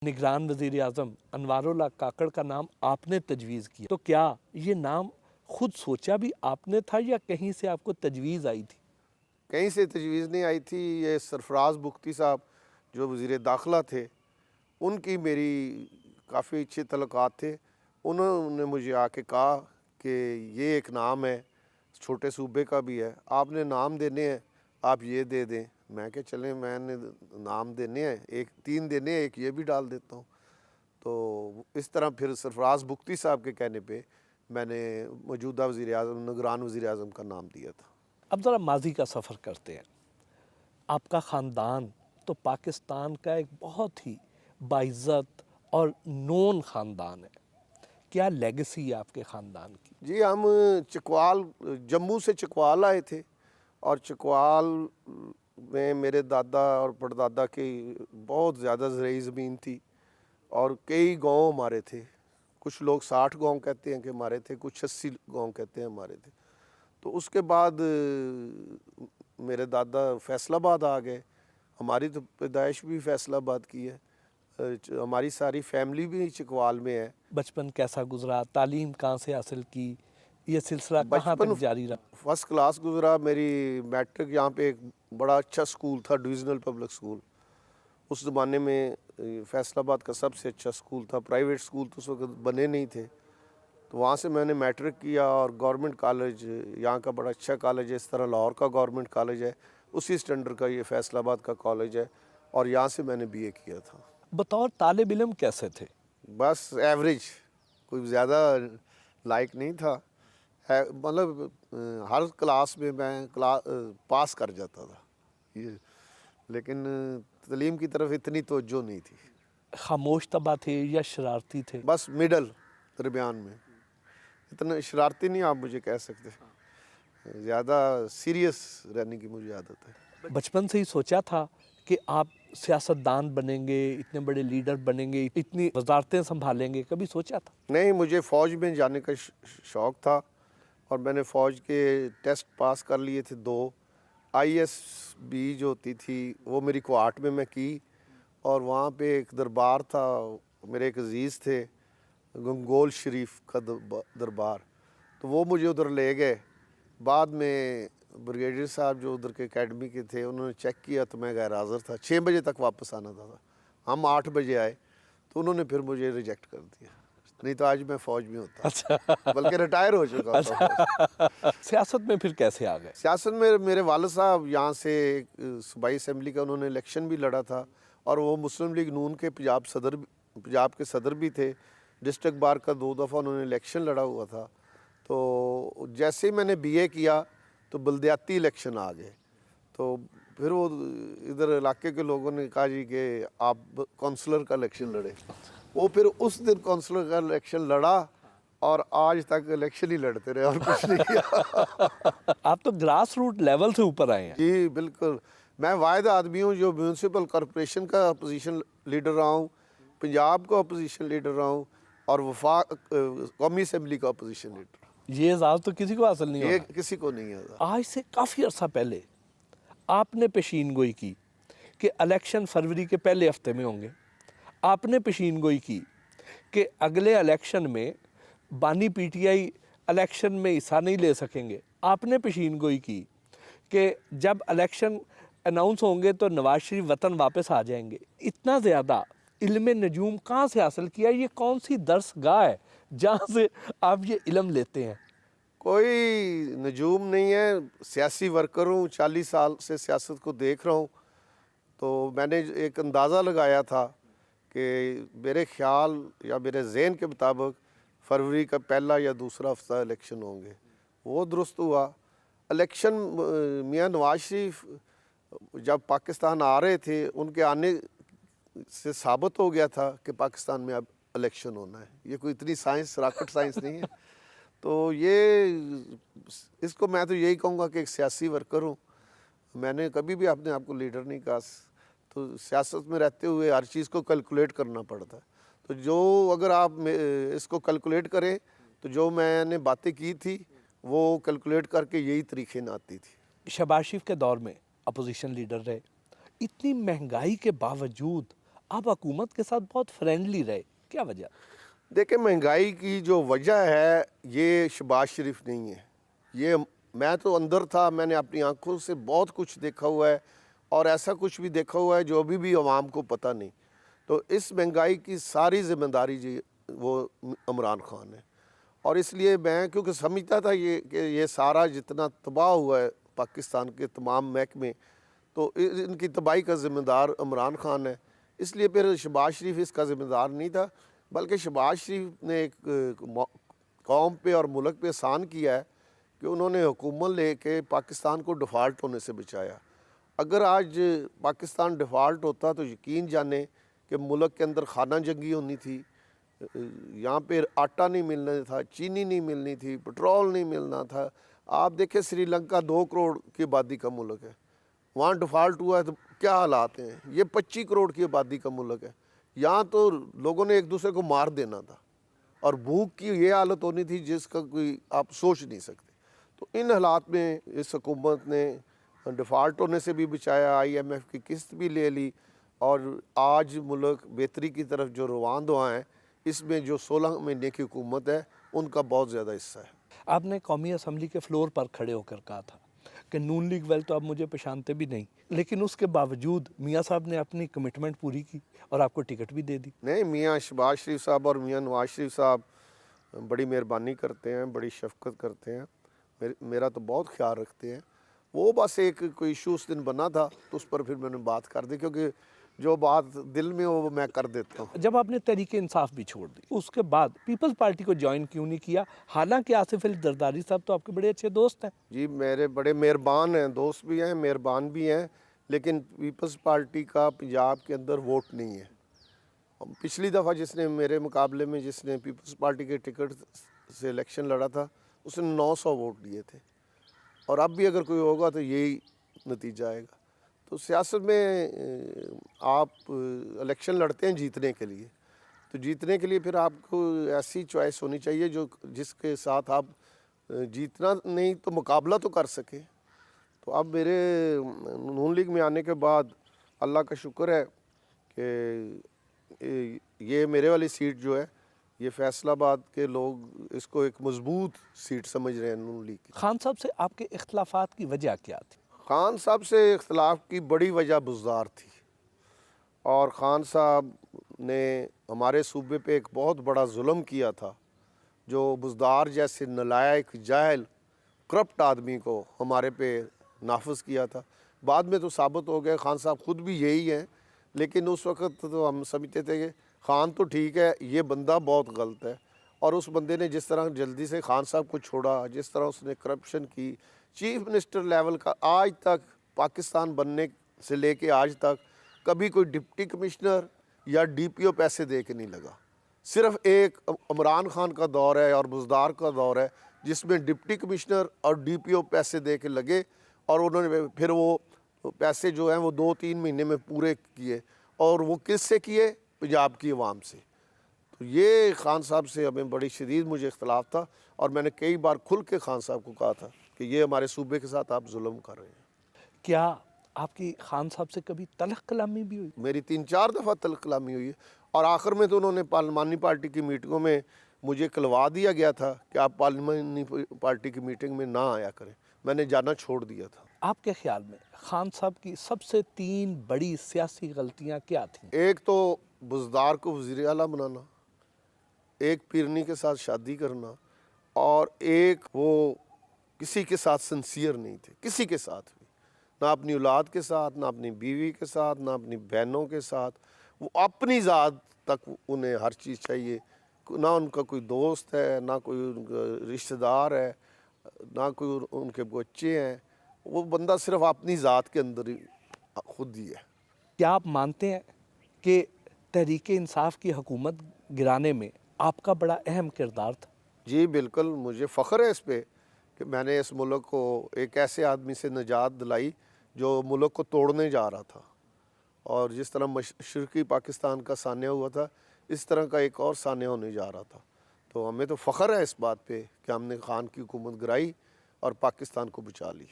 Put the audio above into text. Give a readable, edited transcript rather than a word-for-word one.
निगरान वज़ीर आज़म अनवारुल्लाह काकड़ का नाम आपने तजवीज़ किया, तो क्या ये नाम खुद सोचा भी आपने था या कहीं से आपको तजवीज़ आई थी? कहीं से तजवीज़ नहीं आई थी। ये सरफराज बुख्ती साहब जो वज़ीर दाखिला थे, उनकी मेरी काफ़ी अच्छे तल्लुकात थे। उन्होंने मुझे आके कहा कि ये एक नाम है, छोटे सूबे का भी है, आपने नाम देने हैं, आप ये दे दें। मैं क्या चलें, मैंने नाम देने हैं, एक 3 देने हैं, एक ये भी डाल देता हूँ। तो इस तरह फिर सरफराज बुख्ती साहब के कहने पे मैंने मौजूदा वज़ीर आज़म, निगरान वज़ीर आज़म का नाम दिया था। अब ज़रा माजी का सफ़र करते हैं। आपका ख़ानदान तो पाकिस्तान का एक बहुत ही बाइज़्ज़त और नोन ख़ानदान है। क्या लेगेसी है आपके ख़ानदान की? जी, हम चकवाल, जम्मू से चकवाल आए थे और चकवाल में मेरे दादा और परदादा की बहुत ज़्यादा ज़रूरी ज़मीन थी और कई गांव हमारे थे। कुछ लोग 60 गांव कहते हैं कि हमारे थे, कुछ 80 गांव कहते हैं हमारे थे। तो उसके बाद मेरे दादा फैसलाबाद आ गए। हमारी तो पैदाइश भी फैसलाबाद की है। हमारी सारी फैमिली भी चकवाल में है। बचपन कैसा गुजरा? तालीम कहाँ से हासिल की? ये सिलसिला कहाँ तक बचपन जारी रहा? फर्स्ट क्लास गुजरा। मेरी मैट्रिक यहाँ पे एक बड़ा अच्छा स्कूल था, डिविजनल पब्लिक स्कूल। उस ज़माने में फैसलाबाद का सबसे अच्छा स्कूल था। प्राइवेट स्कूल तो उस वक्त बने नहीं थे। तो वहाँ से मैंने मैट्रिक किया और गवर्नमेंट कॉलेज, यहाँ का बड़ा अच्छा कॉलेज है, इस तरह लाहौर का गवर्नमेंट कॉलेज है, उसी स्टैंडर्ड का ये फैसलाबाद का कॉलेज है, और यहाँ से मैंने बीए किया था। बतौर तालिब इल्म कैसे थे? बस एवरेज, कोई ज़्यादा लायक नहीं था। मतलब हर क्लास में मैं पास कर जाता था ये, लेकिन तालीम की तरफ इतनी तवज्जो नहीं थी। खामोश तबा थे या शरारती थे? बस मिडल, दरमियान में। इतना शरारती नहीं आप मुझे कह सकते, ज़्यादा सीरियस रहने की मुझे आदत है। बचपन से ही सोचा था कि आप सियासतदान बनेंगे, इतने बड़े लीडर बनेंगे, इतनी वजारतें संभालेंगे, कभी सोचा था? नहीं, मुझे फ़ौज में जाने का शौक़ था और मैंने फ़ौज के टेस्ट पास कर लिए थे 2। ISB जो होती थी वो मेरी क्वार्ट में मैं की, और वहाँ पे एक दरबार था, मेरे एक अजीज़ थे, गंगोल शरीफ का दरबार, तो वो मुझे उधर ले गए। बाद में ब्रिगेडियर साहब जो उधर के एकेडमी के थे, उन्होंने चेक किया तो मैं गैर हाज़िर था। 6 बजे तक वापस आना था। हम 8 बजे आए तो उन्होंने फिर मुझे रिजेक्ट कर दिया, नहीं तो आज मैं फ़ौज में होता। अच्छा। बल्कि रिटायर हो चुका होता। सियासत में फिर कैसे आ गए? सियासत में मेरे वालिद साहब यहाँ से सूबाई असम्बली का उन्होंने इलेक्शन भी लड़ा था, और वो मुस्लिम लीग नून के पंजाब के सदर भी थे। डिस्ट्रिक्ट बार का 2 दफ़ा उन्होंने इलेक्शन लड़ा हुआ था। तो जैसे ही मैंने बीए किया तो बल्दियाती इलेक्शन आ गए, तो फिर वो इधर इलाके के लोगों ने कहा जी कि आप काउंसलर का इलेक्शन लड़े। वो फिर उस दिन काउंसलर का इलेक्शन लड़ा और आज तक इलेक्शन ही लड़ते रहे और कुछ नहीं किया। आप तो ग्रास रूट लेवल से ऊपर आए हैं। जी बिल्कुल, मैं वाहिद आदमी हूँ जो म्यूनसिपल कॉरपोरेशन का अपोजिशन लीडर रहा हूँ, पंजाब का अपोजिशन लीडर रहा हूँ, और वफाक कौमी असम्बली का अपोजिशन लीडर। ये एजाज़ तो किसी को हासिल नहीं ये होगा। किसी को नहीं आता। आज से काफ़ी अर्सा पहले आपने पेशीन गोई की कि इलेक्शन फरवरी के पहले हफ्ते में होंगे। आपने पेशीन गोई की कि अगले इलेक्शन में बानी PTI इलेक्शन में हिस्सा नहीं ले सकेंगे। आपने पेशीन गोई की कि जब इलेक्शन अनाउंस होंगे तो नवाज शरीफ वतन वापस आ जाएंगे। इतना ज़्यादा इल्म नजूम कहाँ से हासिल किया? ये कौन सी दरसगाह है जहाँ से आप ये इल्म लेते हैं? कोई नजूम नहीं है, सियासी वर्कर हूँ, 40 साल से सियासत को देख रहा हूँ। तो मैंने एक अंदाज़ा लगाया था कि मेरे ख्याल या मेरे जहन के मुताबिक फरवरी का पहला या दूसरा हफ्ता इलेक्शन होंगे। वो दुरुस्त हुआ। इलेक्शन मियाँ नवाज शरीफ जब पाकिस्तान आ रहे थे, उनके आने से साबित हो गया था कि पाकिस्तान में अब इलेक्शन होना है। ये कोई इतनी साइंस, रॉकेट साइंस नहीं है। तो ये इसको मैं तो यही कहूँगा कि एक सियासी वर्कर हूँ। मैंने कभी भी अपने आप को लीडर नहीं कहा। तो सियासत में रहते हुए हर चीज़ को कैलकुलेट करना पड़ता है। तो जो अगर आप इसको कैलकुलेट करें तो जो मैंने बातें की थी वो कैलकुलेट करके यही तरीके न आती थी। शहबाज शरीफ के दौर में अपोजिशन लीडर रहे। इतनी महंगाई के बावजूद आप हुकूमत के साथ बहुत फ्रेंडली रहे, क्या वजह? देखिए, महंगाई की जो वजह है ये शहबाज शरीफ नहीं है। ये मैं तो अंदर था, मैंने अपनी आंखों से बहुत कुछ देखा हुआ है और ऐसा कुछ भी देखा हुआ है जो अभी भी अवाम को पता नहीं। तो इस महंगाई की सारी ज़िम्मेदारी जी वो इमरान खान है। और इसलिए मैं क्योंकि समझता था ये कि ये सारा जितना तबाह हुआ है पाकिस्तान के तमाम महकमे, तो इनकी तबाही का ज़िम्मेदार इमरान खान है। इसलिए फिर शहबाज शरीफ इसका ज़िम्मेदार नहीं था, बल्कि शहबाज शरीफ ने एक कौम पे और मुल्क पे एहसान किया है कि उन्होंने हुकूमत लेके पाकिस्तान को डिफ़ॉल्ट होने से बचाया। अगर आज पाकिस्तान डिफ़ॉल्ट होता तो यकीन जाने कि मुल्क के अंदर खाना जंगी होनी थी, यहाँ पे आटा नहीं मिलना था, चीनी नहीं मिलनी थी, पेट्रोल नहीं मिलना था। आप देखें श्रीलंका 2 करोड़ की आबादी का मुल्क है, वहाँ डिफ़ॉल्ट हुआ है तो क्या हालात हैं। ये 25 करोड़ की आबादी का मुल्क है, यहाँ तो लोगों ने एक दूसरे को मार देना था और भूख की ये हालत होनी थी जिसका कोई आप सोच नहीं सकते। तो इन हालात में इस हुकूमत ने डिफ़ॉल्ट होने से भी बचाया, IMF की किस्त भी ले ली और आज मुल्क बेहतरी की तरफ जो रवान हुआ है, इसमें जो 16 महीने की हुकूमत है उनका बहुत ज़्यादा हिस्सा है। आपने कौमी असम्बली के फ्लोर पर खड़े होकर कहा था कि नून लीग वेल तो आप मुझे पहचानते भी नहीं, लेकिन उसके बावजूद मियाँ साहब ने अपनी कमिटमेंट पूरी की और आपको टिकट भी दे दी। नहीं, मियाँ शहबाज शरीफ साहब और मियाँ नवाज शरीफ साहब बड़ी मेहरबानी करते हैं, बड़ी शफकत करते हैं, मेरा तो बहुत ख्याल रखते हैं। वो बस एक कोई इशू उस दिन बना था तो उस पर फिर मैंने बात कर दी, क्योंकि जो बात दिल में हो वो मैं कर देता हूँ। जब आपने तहरीक इंसाफ भी छोड़ दी, उसके बाद पीपल्स पार्टी को ज्वाइन क्यों नहीं किया? हालांकि आसिफ अली जरदारी साहब तो आपके बड़े अच्छे दोस्त हैं। जी, मेरे बड़े मेहरबान हैं, दोस्त भी हैं, मेहरबान भी हैं, लेकिन पीपल्स पार्टी का पंजाब के अंदर वोट नहीं है। पिछली दफ़ा जिसने मेरे मुकाबले में जिसने पीपल्स पार्टी के टिकट से इलेक्शन लड़ा था, उसने 900 वोट लिए थे और अब भी अगर कोई होगा तो यही नतीजा आएगा। तो सियासत में आप इलेक्शन लड़ते हैं जीतने के लिए, तो जीतने के लिए फिर आपको ऐसी चॉइस होनी चाहिए जो जिसके साथ आप जीतना नहीं तो मुकाबला तो कर सके। तो अब मेरे नून लीग में आने के बाद अल्लाह का शुक्र है कि ये मेरे वाली सीट जो है ये फैसलाबाद के लोग इसको एक मजबूत सीट समझ रहे हैं नून लीग की। खान साहब से आपके इख्तलाफात की वजह क्या थी? खान साहब से इख्तलाफ की बड़ी वजह बुज़दार थी और खान साहब ने हमारे सूबे पे एक बहुत बड़ा जुल्म किया था, जो बुज़दार जैसे नलायक जाहिल करप्ट आदमी को हमारे पे नाफिज किया था। बाद में तो साबित हो गया खान साहब खुद भी यही हैं, लेकिन उस वक़्त तो हम समझते थे कि खान तो ठीक है, ये बंदा बहुत गलत है। और उस बंदे ने जिस तरह जल्दी से खान साहब को छोड़ा, जिस तरह उसने करप्शन की, चीफ मिनिस्टर लेवल का आज तक पाकिस्तान बनने से लेके आज तक कभी कोई डिप्टी कमिश्नर या DPO पैसे दे के नहीं लगा। सिर्फ एक इमरान खान का दौर है और बुज़दार का दौर है जिसमें डिप्टी कमिश्नर और DPO पैसे दे के लगे और उन्होंने फिर वो पैसे जो हैं वो 2-3 महीने में पूरे किए और वो किससे किए? पंजाब की आवाम से। तो ये खान साहब से हमें बड़ी शदीद मुझे इख्तलाफ था और मैंने कई बार खुल के खान साहब को कहा था कि ये हमारे सूबे के साथ आप जुल्म कर रहे हैं। क्या आपकी खान साहब से कभी तलख कलामी भी हुई? मेरी 3-4 दफ़ा तलख कलामी हुई है और आखिर में तो उन्होंने पार्लिमानी पार्टी की मीटिंगों में मुझे कहलवा दिया गया था कि आप पार्लिमानी पार्टी की मीटिंग में ना आया करें। मैंने जाना छोड़ दिया था। आपके ख्याल में खान साहब की सबसे 3 बड़ी सियासी गलतियां क्या थीं? एक तो बुज़दार को वज़ीर आला बनाना, एक पीरनी के साथ शादी करना और एक वो किसी के साथ सिंसियर नहीं थे, किसी के साथ भी, ना अपनी औलाद के साथ, ना अपनी बीवी के साथ, ना अपनी बहनों के साथ। वो अपनी ज़ात तक उन्हें हर चीज़ चाहिए, ना उनका कोई दोस्त है, ना कोई उनका रिश्तेदार है, ना कोई उनके बच्चे हैं। वो बंदा सिर्फ अपनी ज़ात के अंदर ही खुद ही है। क्या आप मानते हैं कि तहरीक इंसाफ की हुकूमत गिराने में आपका बड़ा अहम किरदार था? जी बिल्कुल, मुझे फ़ख्र है इस पे कि मैंने इस मुल्क को एक ऐसे आदमी से निजात दिलाई जो मुल्क को तोड़ने जा रहा था और जिस तरह मशरक़ी पाकिस्तान का सानिया हुआ था, इस तरह का एक और सानिया होने जा रहा था। तो हमें तो फ़ख्र है इस बात पे कि हमने खान की हुकूमत गिराई और पाकिस्तान को बचा ली।